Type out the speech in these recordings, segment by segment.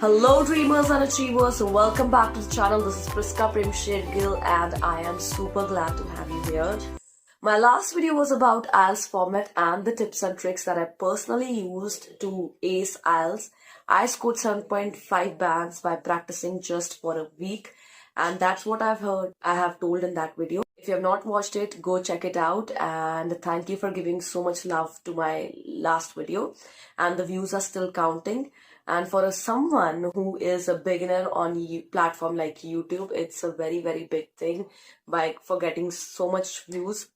Hello dreamers and achievers, welcome back to the channel. This is Priska Premshir and I am super glad to have you here. My last video was about IELTS format and the tips and tricks that I personally used to ace IELTS. I scored 7.5 bands by practicing just for a week, and that's what I have told in that video. If you have not watched it, go check it out, and thank you for giving so much love to my last video, and the views are still counting. And for someone who is a beginner on platform like YouTube, it's a very, very big thing for getting so much views.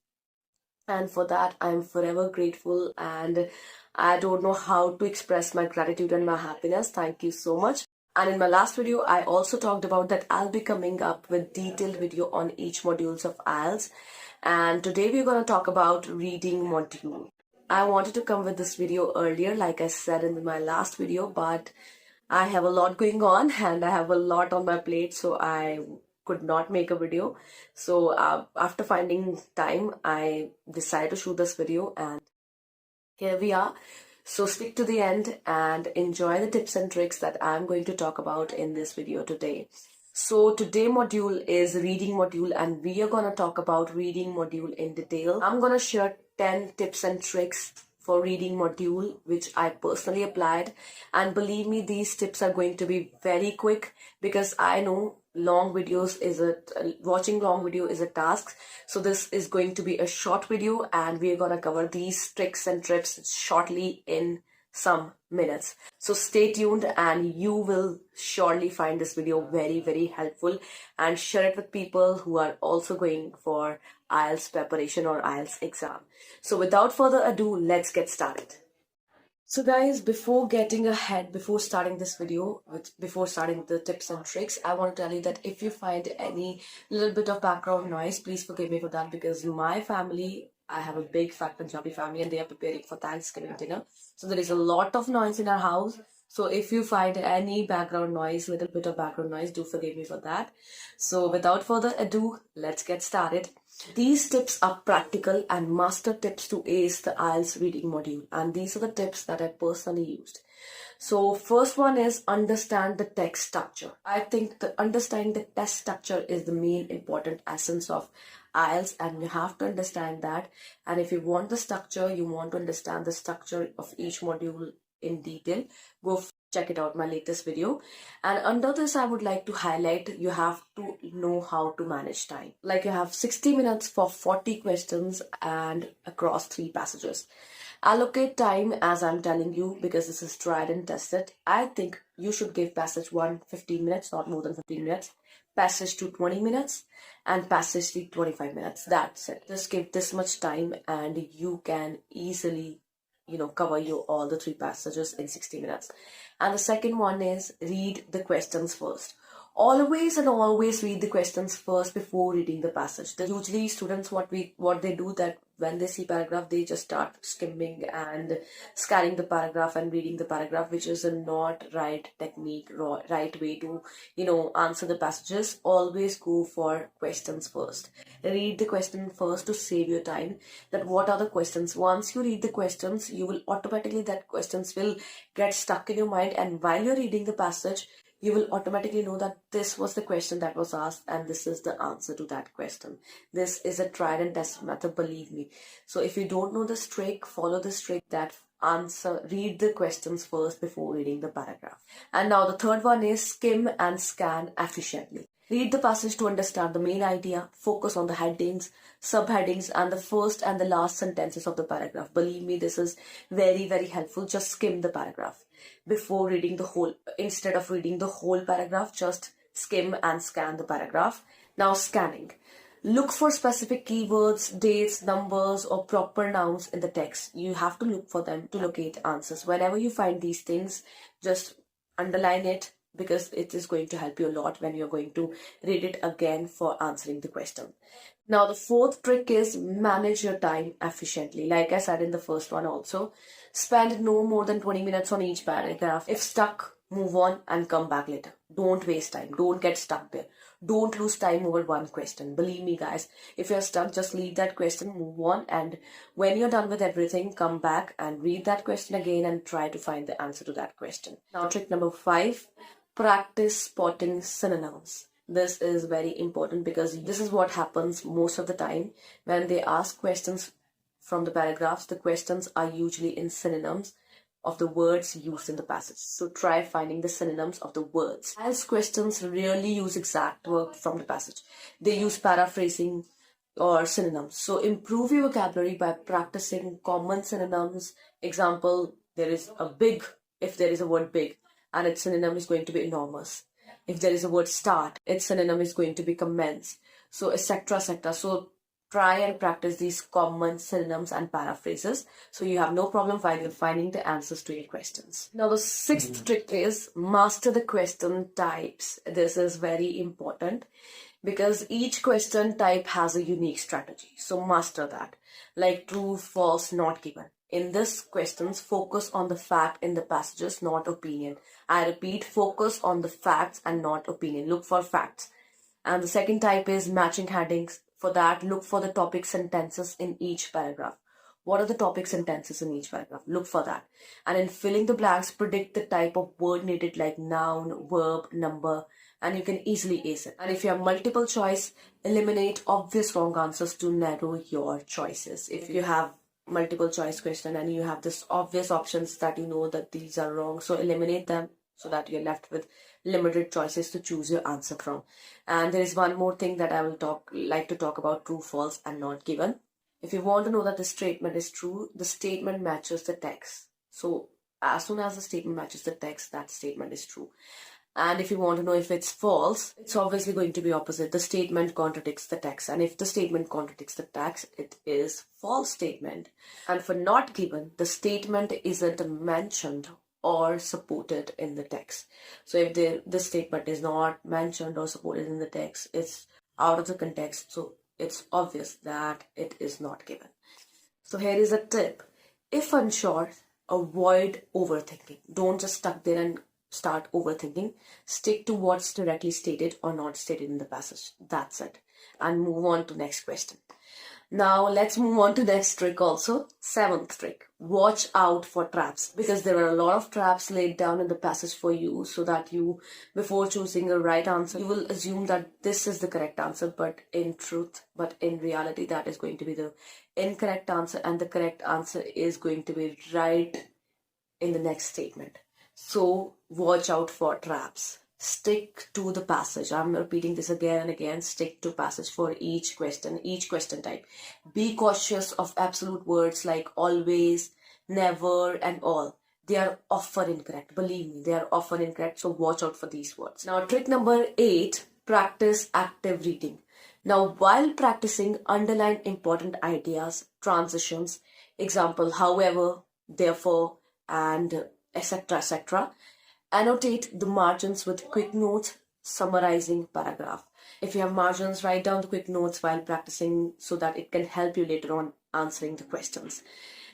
And for that, I'm forever grateful, and I don't know how to express my gratitude and my happiness. Thank you so much. And in my last video, I also talked about that I'll be coming up with detailed video on each modules of IELTS. And today we're going to talk about reading module. I wanted to come with this video earlier, like I said in my last video, but I have a lot going on and I have a lot on my plate, so I could not make a video. So after finding time, I decided to shoot this video, and here we are. So stick to the end and enjoy the tips and tricks that I'm going to talk about in this video today. So today module is reading module, and we are going to talk about reading module in detail. I'm going to share 10 tips and tricks for reading module which I personally applied, and believe me, these tips are going to be very quick because I know watching long video is a task. So this is going to be a short video, and we're going to cover these tricks and tips shortly in some minutes. So stay tuned, and you will surely find this video very, very helpful, and share it with people who are also going for IELTS preparation or IELTS exam. So without further ado, let's get started. So guys, before starting this video, before starting the tips and tricks, I want to tell you that if you find any little bit of background noise, please forgive me for that, because my family, I have a big fat Punjabi family, and they are preparing for Thanksgiving dinner. So there is a lot of noise in our house. So if you find any background noise, little bit of background noise, do forgive me for that. So without further ado, let's get started. These tips are practical and master tips to ace the IELTS reading module, and these are the tips that I personally used. So first one is understand the text structure. I think that understanding the text structure is the main important essence of IELTS, and you have to understand that. And if you want the structure, you want to understand the structure of each module in detail, go check it out, my latest video. And under this, I would like to highlight, you have to know how to manage time. Like, you have 60 minutes for 40 questions and across 3 passages. Allocate time as I'm telling you, because this is tried and tested. I think you should give passage 1 15 minutes, not more than 15 minutes. Passage 2 20 minutes, and passage 3 25 minutes. That's it. Just give this much time and you can easily cover all the 3 passages in 60 minutes. And the second one is read the questions first. Always read the questions first before reading the passage. Usually students, what they do, that when they see paragraph, they just start skimming and scanning the paragraph and reading the paragraph, which is a not right technique, right way to answer the passages. Always go for questions first. Read the question first to save your time. That what are the questions? Once you read the questions, you will automatically, that questions will get stuck in your mind, and while you're reading the passage, you will automatically know that this was the question that was asked and this is the answer to that question. This is a tried and tested method, believe me. So if you don't know this trick, follow this trick, that read the questions first before reading the paragraph. And now the third one is skim and scan efficiently. Read the passage to understand the main idea. Focus on the headings, subheadings, and the first and the last sentences of the paragraph. Believe me, this is very, very helpful. Just skim the paragraph before reading the whole. Instead of reading the whole paragraph, just skim and scan the paragraph. Now scanning. Look for specific keywords, dates, numbers, or proper nouns in the text. You have to look for them to locate answers. Whenever you find these things, just underline it, because it is going to help you a lot when you're going to read it again for answering the question. Now the fourth trick is manage your time efficiently. Like I said in the first one also, spend no more than 20 minutes on each paragraph. If stuck, move on and come back later. Don't waste time. Don't get stuck there. Don't lose time over one question. Believe me, guys, if you're stuck, just leave that question, move on, and when you're done with everything, come back and read that question again and try to find the answer to that question. Now, trick number 5, practice spotting synonyms. This is very important because this is what happens most of the time when they ask questions from the paragraphs. The questions are usually in synonyms of the words used in the passage. So try finding the synonyms of the words. As questions rarely use exact words from the passage. They use paraphrasing or synonyms. So improve your vocabulary by practicing common synonyms. Example, there is a big, if there is a word big, and its synonym is going to be enormous. If there is a word start, its synonym is going to be commence. So etc. etc. So try and practice these common synonyms and paraphrases so you have no problem finding the answers to your questions. Now the 6th trick is master the question types. This is very important because each question type has a unique strategy. So master that, like true, false, not given. In this questions, focus on the fact in the passages, not opinion. I repeat, focus on the facts and not opinion. Look for facts. And the second type is matching headings. For that, look for the topic sentences in each paragraph. What are the topic sentences in each paragraph? Look for that. And in filling the blanks, predict the type of word needed like noun, verb, number, and you can easily ace it. And if you have multiple choice, eliminate obvious wrong answers to narrow your choices. If you have multiple choice question and you have this obvious options that you know that these are wrong, so eliminate them so that you're left with limited choices to choose your answer from. And there is one more thing that I will like to talk about: true, false, and not given. If you want to know that the statement is true, the statement matches the text. So as soon as the statement matches the text, that statement is true. And if you want to know if it's false, it's obviously going to be opposite. The statement contradicts the text. And if the statement contradicts the text, it is false statement. And for not given, the statement isn't mentioned or supported in the text. So if the statement is not mentioned or supported in the text, it's out of the context. So it's obvious that it is not given. So here is a tip. If unsure, avoid overthinking. Don't just stuck there and start overthinking. Stick to what's directly stated or not stated in the passage. That's it. And move on to next question. Now let's move on to next trick also. 7th trick. Watch out for traps, because there are a lot of traps laid down in the passage for you, so that you, before choosing a right answer, you will assume that this is the correct answer, but in reality that is going to be the incorrect answer, and the correct answer is going to be right in the next statement. So watch out for traps. Stick to the passage. I'm repeating this again and again. Stick to passage for each question type. Be cautious of absolute words like always, never, and all. They are often incorrect. Believe me, they are often incorrect. So watch out for these words. Now, trick number 8, practice active reading. Now, while practicing, underline important ideas, transitions, example, however, therefore, and etc. etc. Annotate the margins with quick notes summarizing paragraph. If you have margins, write down the quick notes while practicing so that it can help you later on answering the questions.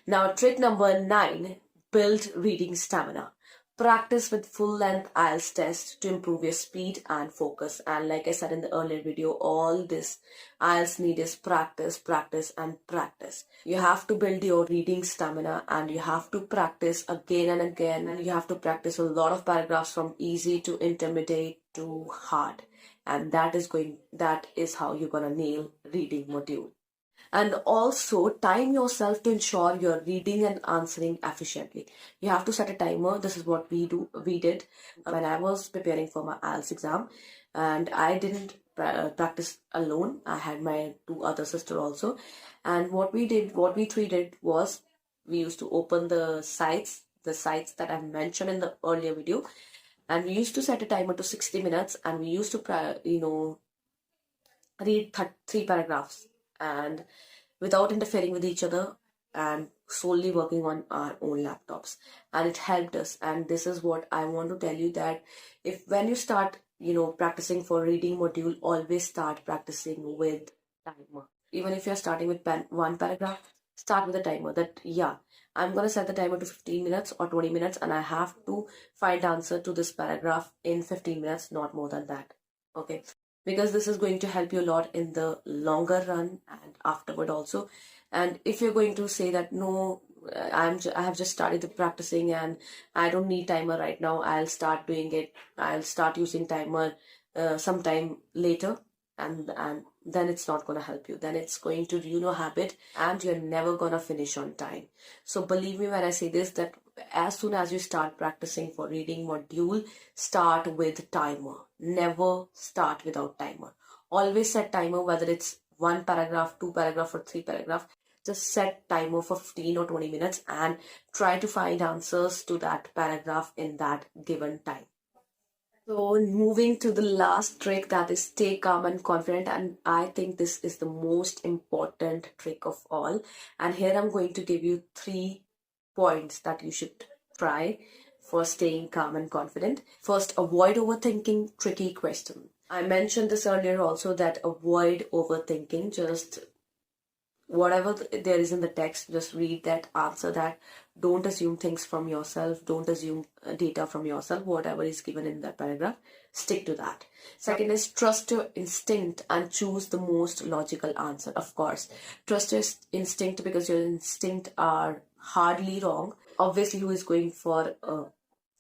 Now, trick number 9, build reading stamina. Practice with full-length IELTS test to improve your speed and focus. And like I said in the earlier video, all this IELTS need is practice, practice, and practice. You have to build your reading stamina, and you have to practice again and again. And you have to practice a lot of paragraphs from easy to intermediate to hard. And that is how you're gonna nail reading module. And also time yourself to ensure you're reading and answering efficiently. You have to set a timer. This is what we did when I was preparing for my IELTS exam, and I didn't practice alone. I had my 2 other sisters also, and what we three did was we used to open the sites that I mentioned in the earlier video, and we used to set a timer to 60 minutes, and we used to read 3 paragraphs, and without interfering with each other, and solely working on our own laptops. And it helped us. And this is what I want to tell you, that when you start practicing for reading module, always start practicing with timer. Even if you're starting with one paragraph, start with a timer that I'm going to set the timer to 15 minutes or 20 minutes, and I have to find answer to this paragraph in 15 minutes, not more than that. Okay, because this is going to help you a lot in the longer run and afterward also. And if you're going to say that no, I have just started the practicing and I don't need timer right now, I'll start doing it, I'll start using timer sometime later, and then it's not going to help you. Then it's going to habit, and you're never going to finish on time. So believe me when I say this, that as soon as you start practicing for reading module, start with timer. Never start without timer. Always set timer, whether it's 1 paragraph, 2 paragraph or 3 paragraph. Just set timer for 15 or 20 minutes and try to find answers to that paragraph in that given time. So moving to the last trick, that is stay calm and confident, and I think this is the most important trick of all. And here I'm going to give you 3 points that you should try for staying calm and confident. First, avoid overthinking tricky questions. I mentioned this earlier also, that avoid overthinking. Just whatever there is in the text, just read that, answer that. Don't assume things from yourself. Don't assume data from yourself. Whatever is given in that paragraph, stick to that. Second is trust your instinct and choose the most logical answer. Of course, trust your instinct, because your instinct are hardly wrong. Obviously, who is going for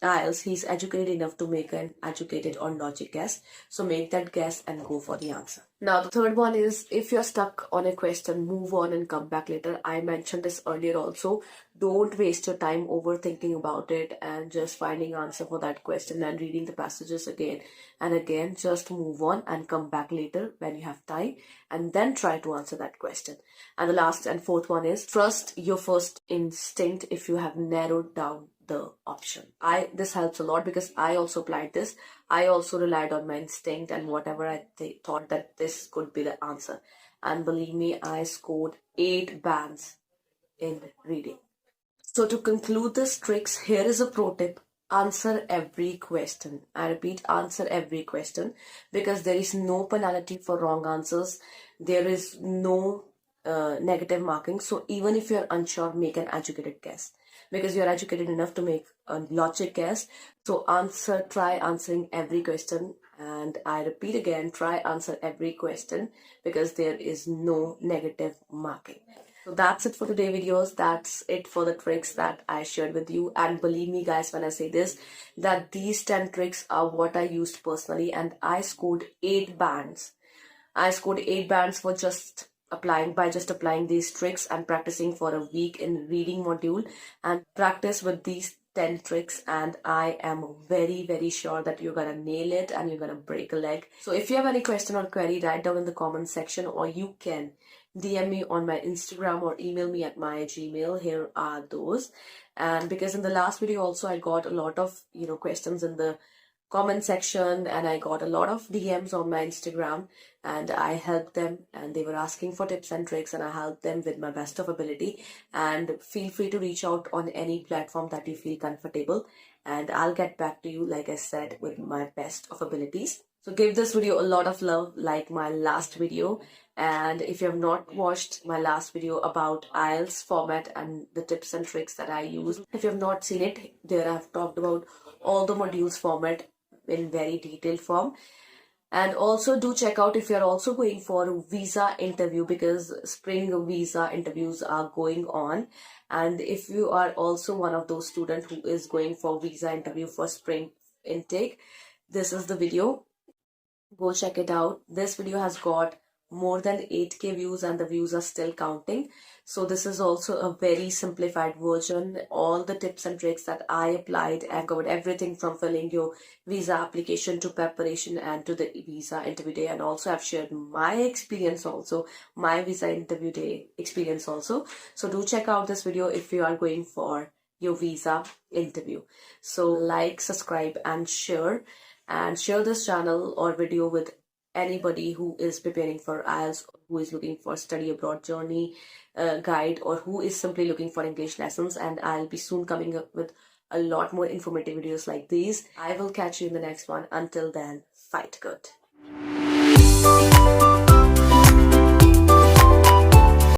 IELTS, he's educated enough to make an educated or logic guess. So make that guess and go for the answer. Now, the third one is, if you're stuck on a question, move on and come back later. I mentioned this earlier also. Don't waste your time overthinking about it and just finding answer for that question and reading the passages again and again. Just move on and come back later when you have time, and then try to answer that question. And the last and fourth one is, trust your first instinct if you have narrowed down the option. This helps a lot, because I also applied this. I also relied on my instinct and whatever I thought that this could be the answer. And believe me, I scored 8 bands in reading. So to conclude this tricks, here is a pro tip. Answer every question. I repeat, answer every question, because there is no penalty for wrong answers. There is no negative marking. So even if you're unsure, make an educated guess, because you're educated enough to make a logic guess. So try answering every question. And I repeat again, try answer every question, because there is no negative marking. So that's it for today's videos. That's it for the tricks that I shared with you. And believe me guys, when I say this, that these 10 tricks are what I used personally, and I scored 8 bands. I scored 8 bands for just applying these tricks and practicing for a week in reading module, and practice with these 10 tricks, and I am very, very sure that you're gonna nail it and you're gonna break a leg. So if you have any question or query, write down in the comment section, or you can DM me on my Instagram or email me at my Gmail. Here are those. And because in the last video also I got a lot of questions in the comment section, and I got a lot of DMs on my Instagram, and I helped them, and they were asking for tips and tricks, and I helped them with my best of ability. And feel free to reach out on any platform that you feel comfortable, and I'll get back to you, like I said, with my best of abilities. So give this video a lot of love, like my last video. And if you have not watched my last video about IELTS format and the tips and tricks that I use, if you have not seen it, there I've talked about all the modules format in very detailed form. And also do check out if you're also going for a visa interview, because spring visa interviews are going on. And if you are also one of those students who is going for visa interview for spring intake, this is the video. Go check it out. This video has got more than 8k views, and the views are still counting. So this is also a very simplified version. All the tips and tricks that I applied, I've covered everything from filling your visa application to preparation and to the visa interview day. And also I've shared my experience also, my visa interview day experience also. So do check out this video if you are going for your visa interview. So like, subscribe and share this channel or video with anybody who is preparing for IELTS, who is looking for study abroad journey guide, or who is simply looking for English lessons. And I'll be soon coming up with a lot more informative videos like these. I will catch you in the next one. Until then, fight good.